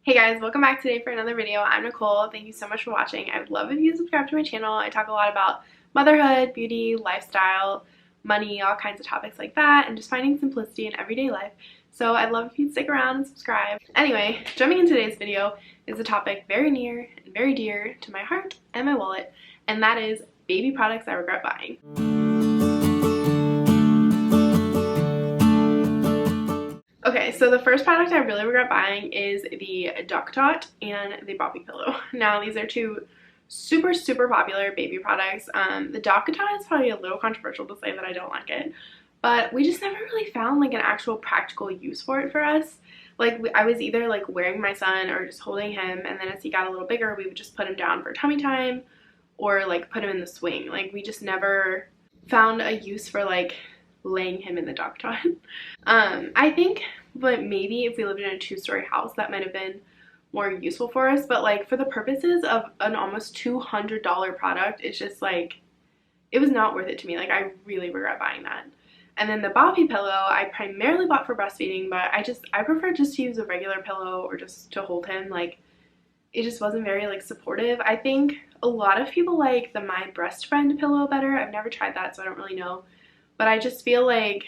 Hey guys, welcome back today for another video. I'm Nicole. Thank you so much for watching. I would love if you subscribe to my channel. I talk a lot about motherhood, beauty, lifestyle, money, all kinds of topics like that, and just finding simplicity in everyday life. So I'd love if you'd stick around and subscribe. Anyway, jumping into today's video is a topic very near and very dear to my heart and my wallet, and that is baby products I regret buying. Okay, so the first product I really regret buying is the Duck and the Boppy Pillow. Now, these are two super popular baby products. The Duck is probably a little controversial to say that I don't like it, but we just never really found like an actual practical use for it for us. Like, I was either like wearing my son or just holding him, and then as he got a little bigger, we would just put him down for tummy time or like put him in the swing. Like, we just never found a use for like laying him in the Duck. I think but maybe if we lived in a two-story house that might have been more useful for us, but like for the purposes of an almost $200 product, it's just like it was not worth it to me. Like, I really regret buying that. And then the Boppy Pillow I primarily bought for breastfeeding, but I prefer just to use a regular pillow or just to hold him. Like, it just wasn't very like supportive. I think a lot of people like the My Breast Friend pillow better. I've never tried that, so I don't really know, but I just feel like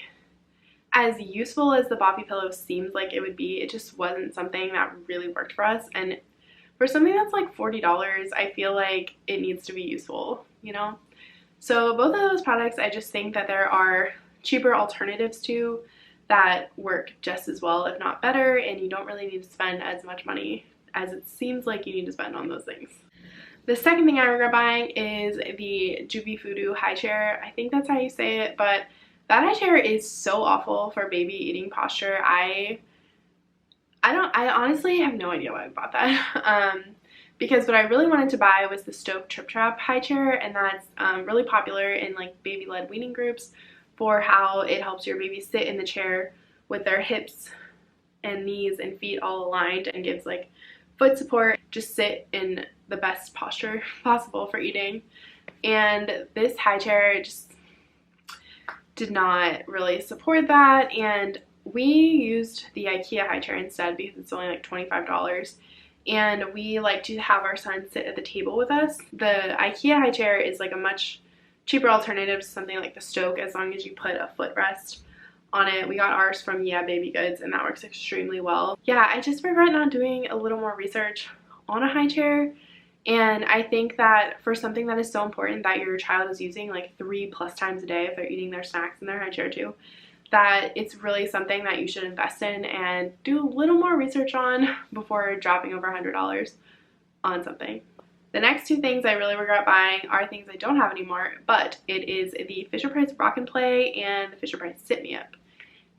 as useful as the Boppy Pillow seems like it would be, it just wasn't something that really worked for us. And for something that's like $40, I feel like it needs to be useful, you know? So both of those products, I just think that there are cheaper alternatives to that work just as well, if not better, and you don't really need to spend as much money as it seems like you need to spend on those things. The second thing I regret buying is the Juvi Fudu high chair. I think that's how you say it, but that high chair is so awful for baby eating posture. I honestly have no idea why I bought that. Because what I really wanted to buy was the Stoke Trip Trap high chair, and that's really popular in like baby-led weaning groups for how it helps your baby sit in the chair with their hips and knees and feet all aligned and gives like foot support. Just sit in the best posture possible for eating. And this high chair just did not really support that, and we used the IKEA high chair instead because it's only like $25, and we like to have our son sit at the table with us. The IKEA high chair is like a much cheaper alternative to something like the Stoke, as long as you put a footrest on it. We got ours from Baby Goods, and that works extremely well. Yeah, I just regret not doing a little more research on a high chair. And I think that for something that is so important that your child is using like 3+ times a day if they're eating their snacks in their high chair too, that it's really something that you should invest in and do a little more research on before dropping over $100 on something. The next two things I really regret buying are things I don't have anymore, but it is the Fisher-Price Rock and Play and the Fisher-Price Sit Me Up.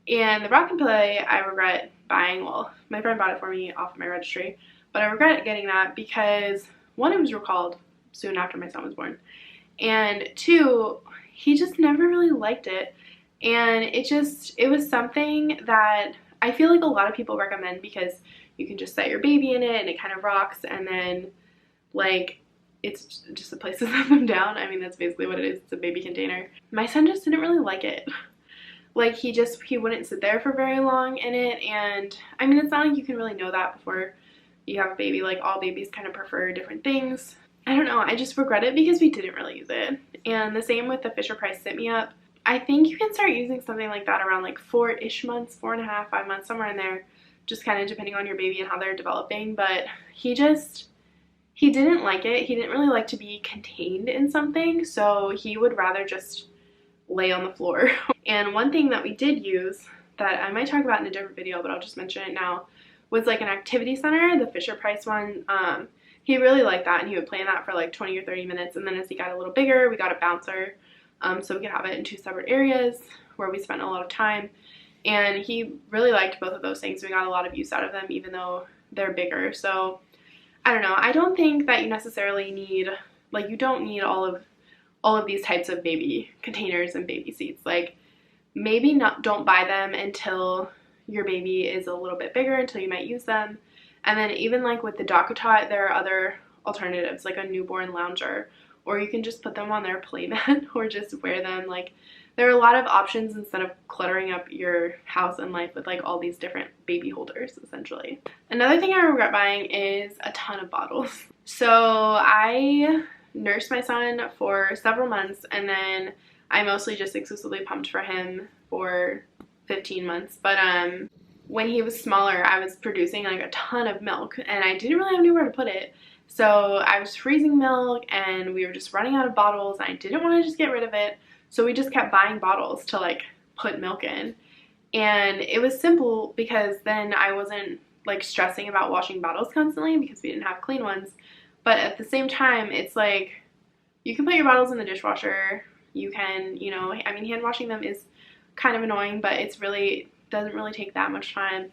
And the Rock and Play I regret buying. Well, my friend bought it for me off of my registry, but I regret getting that because one, it was recalled soon after my son was born, and two, he just never really liked it. And it was something that I feel like a lot of people recommend because you can just set your baby in it and it kind of rocks, and then like it's just a place to set them down. I mean, that's basically what it is. It's a baby container. My son just didn't really like it. Like, he wouldn't sit there for very long in it, and I mean, it's not like you can really know that before you have a baby. Like, all babies kind of prefer different things. I don't know, I just regret it because we didn't really use it. And the same with the Fisher-Price Sit Me Up. I think you can start using something like that around like 4-ish months, 4.5, 5 months, somewhere in there, just kind of depending on your baby and how they're developing. But he didn't like it. He didn't really like to be contained in something, so he would rather just lay on the floor. And one thing that we did use that I might talk about in a different video, but I'll just mention it now, was like an activity center, the Fisher-Price one. He really liked that, and he would play in that for like 20 or 30 minutes. And then as he got a little bigger, we got a bouncer, so we could have it in 2 separate areas where we spent a lot of time. And he really liked both of those things. We got a lot of use out of them, even though they're bigger. So I don't know. I don't think that you necessarily need, like, you don't need all of these types of baby containers and baby seats. Like, maybe don't buy them until your baby is a little bit bigger, until you might use them. And then even like with the Dock, there are other alternatives, like a newborn lounger, or you can just put them on their playmat or just wear them. Like, there are a lot of options instead of cluttering up your house and life with like all these different baby holders essentially. Another thing I regret buying is a ton of bottles. So I nursed my son for several months, and then I mostly just exclusively pumped for him for 15 months. But when he was smaller, I was producing like a ton of milk, and I didn't really have anywhere to put it. So I was freezing milk, and we were just running out of bottles, and I didn't want to just get rid of it. So we just kept buying bottles to like put milk in. And it was simple because then I wasn't like stressing about washing bottles constantly because we didn't have clean ones. But at the same time, it's like you can put your bottles in the dishwasher. You can, you know, I mean, hand washing them is kind of annoying, but it's really doesn't really take that much time.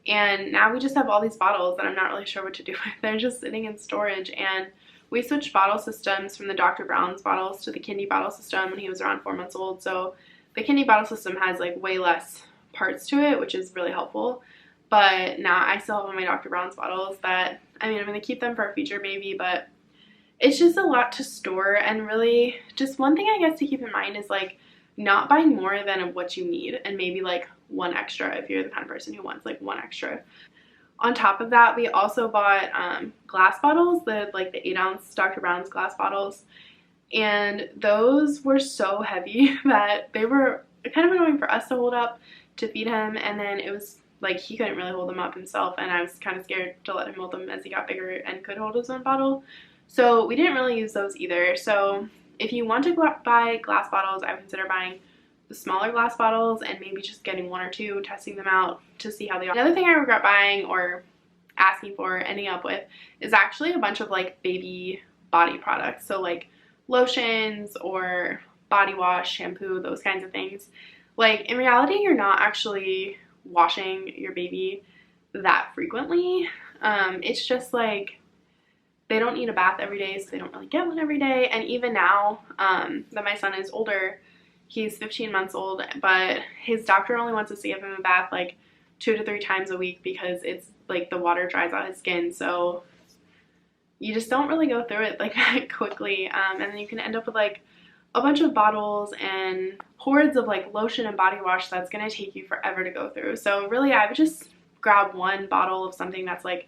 And now we just have all these bottles that I'm not really sure what to do with. They're just sitting in storage. And we switched bottle systems from the Dr. Brown's bottles to the Kindy bottle system when he was around 4 months old. So the Kindy bottle system has like way less parts to it, which is really helpful. But now I still have all my Dr. Brown's bottles that, I mean, I'm going to keep them for a future baby, but it's just a lot to store. And really just one thing I guess to keep in mind is like not buying more than what you need, and maybe like one extra if you're the kind of person who wants like one extra. On top of that, we also bought glass bottles, the 8-ounce Dr. Brown's glass bottles, and those were so heavy that they were kind of annoying for us to hold up to feed him, and then it was like he couldn't really hold them up himself, and I was kind of scared to let him hold them as he got bigger and could hold his own bottle. So we didn't really use those either. So if you want to buy glass bottles, I would consider buying the smaller glass bottles and maybe just getting one or two, testing them out to see how they are. Another thing I regret buying or asking for, ending up with, is actually a bunch of like baby body products. So like lotions or body wash, shampoo, those kinds of things. Like in reality, you're not actually washing your baby that frequently. It's just like they don't need a bath every day, so they don't really get one every day. And even now that my son is older, he's 15 months old, but his doctor only wants us to give him a bath like 2 to 3 times a week because it's like the water dries out his skin. So you just don't really go through it like that quickly. And then you can end up with like a bunch of bottles and hordes of like lotion and body wash that's going to take you forever to go through. So really, I would just grab one bottle of something that's like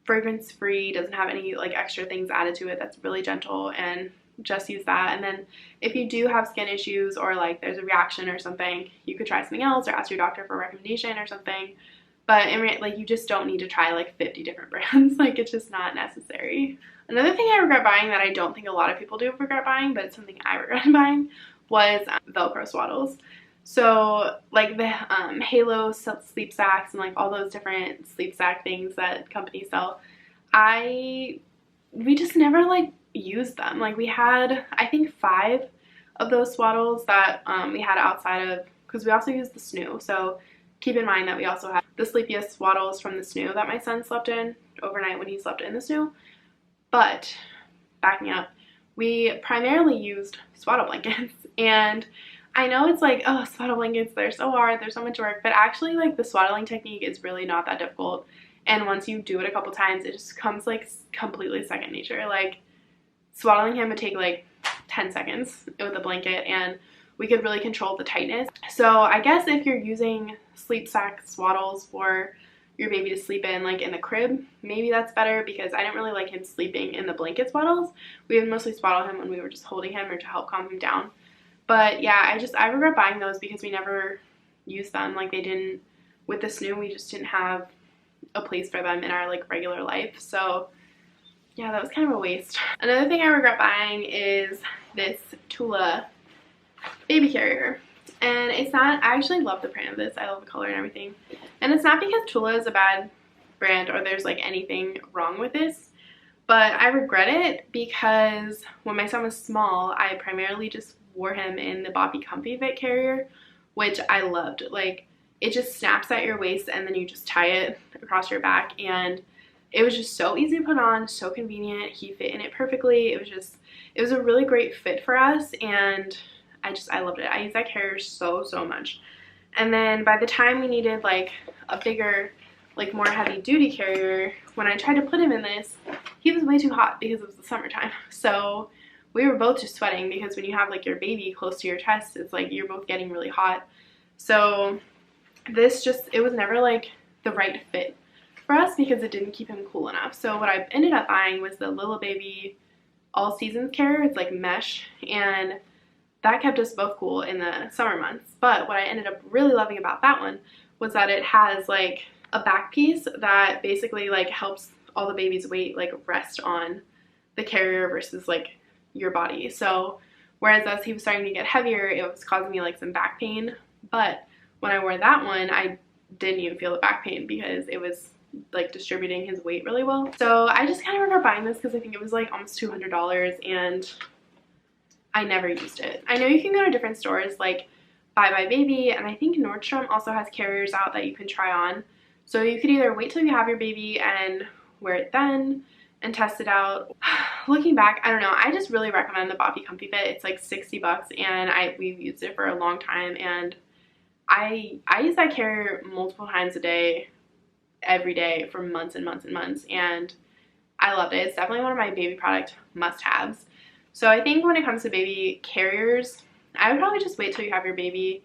fragrance free, doesn't have any like extra things added to it, that's really gentle, and just use that. And then if you do have skin issues or like there's a reaction or something, you could try something else or ask your doctor for a recommendation or something. But like you just don't need to try like 50 different brands. Like it's just not necessary. Another thing I regret buying that I don't think a lot of people do regret buying, but it's something I regret buying, was Velcro swaddles. So like the Halo sleep sacks and like all those different sleep sack things that companies sell, we just never like used them. Like we had, I think, 5 of those swaddles that we had outside of, because we also used the snoo. So keep in mind that we also had the sleepiest swaddles from the snoo that my son slept in overnight when he slept in the snoo. But backing up, we primarily used swaddle blankets. And I know it's like, oh, swaddle blankets, they're so hard, they're so much work, but actually like the swaddling technique is really not that difficult. And once you do it a couple times, it just comes like completely second nature. Like swaddling him would take like 10 seconds with a blanket, and we could really control the tightness. So I guess if you're using sleep sack swaddles for your baby to sleep in, like in the crib, maybe that's better, because I didn't really like him sleeping in the blanket swaddles. We would mostly swaddle him when we were just holding him or to help calm him down. But yeah, I regret buying those because we never used them. Like they didn't, with the snoo, we just didn't have a place for them in our like regular life. So yeah, that was kind of a waste. Another thing I regret buying is this Tula baby carrier. And it's not, I actually love the print of this. I love the color and everything. And it's not because Tula is a bad brand or there's like anything wrong with this, but I regret it because when my son was small, I primarily just wore him in the Boppy Comfy Fit carrier, which I loved. Like it just snaps at your waist and then you just tie it across your back, and it was just so easy to put on, so convenient. He fit in it perfectly. It was a really great fit for us, and I loved it. I used that carrier so much. And then by the time we needed like a bigger, like more heavy duty carrier, when I tried to put him in this, he was way too hot because it was the summertime. So we were both just sweating because when you have like your baby close to your chest, it's like you're both getting really hot. So this just, it was never like the right fit for us because it didn't keep him cool enough. So what I ended up buying was the Lil Baby All Seasons Care. It's like mesh, and that kept us both cool in the summer months. But what I ended up really loving about that one was that it has like a back piece that basically like helps all the baby's weight like rest on the carrier versus like your body. So whereas as he was starting to get heavier, it was causing me like some back pain. But when I wore that one, I didn't even feel the back pain because it was like distributing his weight really well. So I just kind of remember buying this because I think it was like almost $200 and I never used it. I know you can go to different stores like Bye Bye Baby, and I think Nordstrom also has carriers out that you can try on. So you could either wait till you have your baby and wear it then and test it out. Looking back, I don't know, I just really recommend the Boppy Comfy Fit. It's like 60 bucks and we've used it for a long time, and I use that carrier multiple times a day, every day for months and months and months, and I loved it. It's definitely one of my baby product must-haves. So I think when it comes to baby carriers, I would probably just wait till you have your baby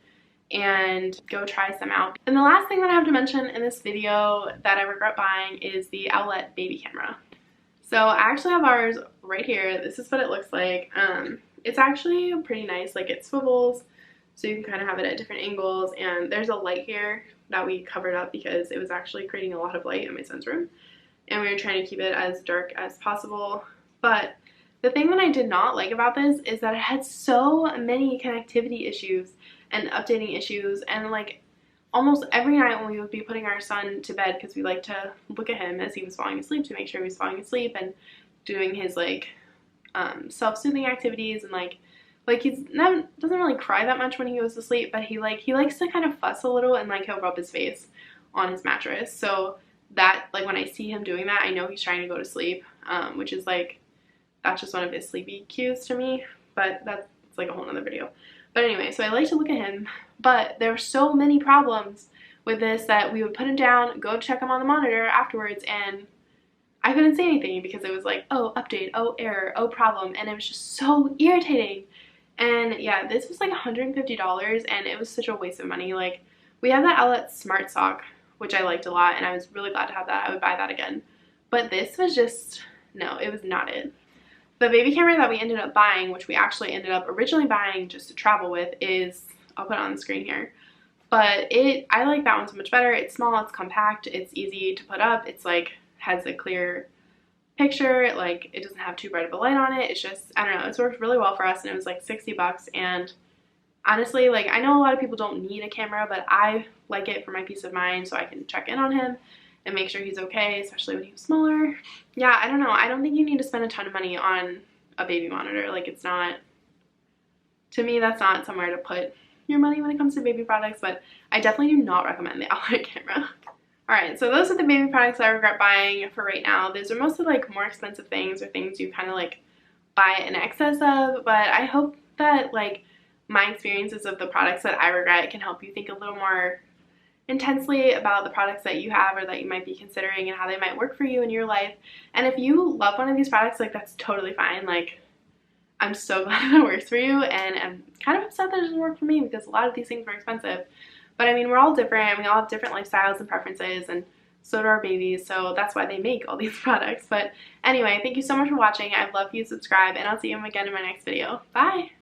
and go try some out. And the last thing that I have to mention in this video that I regret buying is the Owlet baby camera. So I actually have ours right here. This is what it looks like. It's actually pretty nice. Like it swivels, so you can kind of have it at different angles, and there's a light here that we covered up because it was actually creating a lot of light in my son's room, and we were trying to keep it as dark as possible. But the thing that I did not like about this is that it had so many connectivity issues and updating issues, and like almost every night when we would be putting our son to bed, because we like to look at him as he was falling asleep to make sure he was falling asleep and doing his like self-soothing activities, and like he's doesn't really cry that much when he goes to sleep, but he likes to kind of fuss a little, and like he'll rub his face on his mattress. So that, like, when I see him doing that, I know he's trying to go to sleep, which is like, that's just one of his sleepy cues to me, but that's like a whole nother video. But anyway, so I like to look at him, but there were so many problems with this that we would put him down, go check him on the monitor afterwards, and I couldn't say anything because it was like, oh, update, oh, error, oh, problem, and it was just so irritating. And yeah, this was like $150, and it was such a waste of money. Like, we have that Owlet Smart Sock, which I liked a lot, and I was really glad to have that. I would buy that again. But this was just, no, it was not it. The baby camera that we ended up buying, which we actually ended up originally buying just to travel with, is, I'll put it on the screen here, but I like that one so much better. It's small, it's compact, it's easy to put up, it's like, has a clear picture, like it doesn't have too bright of a light on it. It's just, I don't know, it's worked really well for us, and it was like 60 bucks, and honestly, like, I know a lot of people don't need a camera, but I like it for my peace of mind so I can check in on him and make sure he's okay, especially when he was smaller. Yeah, I don't know. I don't think you need to spend a ton of money on a baby monitor. Like, it's not, to me, that's not somewhere to put your money when it comes to baby products, but I definitely do not recommend the Owlet camera. Alright, so those are the baby products I regret buying for right now. Those are mostly like more expensive things, or things you kind of like buy in excess of, but I hope that like my experiences of the products that I regret can help you think a little more intensely about the products that you have or that you might be considering and how they might work for you in your life. And if you love one of these products, like, that's totally fine. Like, I'm so glad that it works for you, and I'm kind of upset that it doesn't work for me because a lot of these things were expensive. But I mean, we're all different, we all have different lifestyles and preferences, and so do our babies, so that's why they make all these products. But anyway, thank you so much for watching. I'd love for you to subscribe, and I'll see you again in my next video. Bye!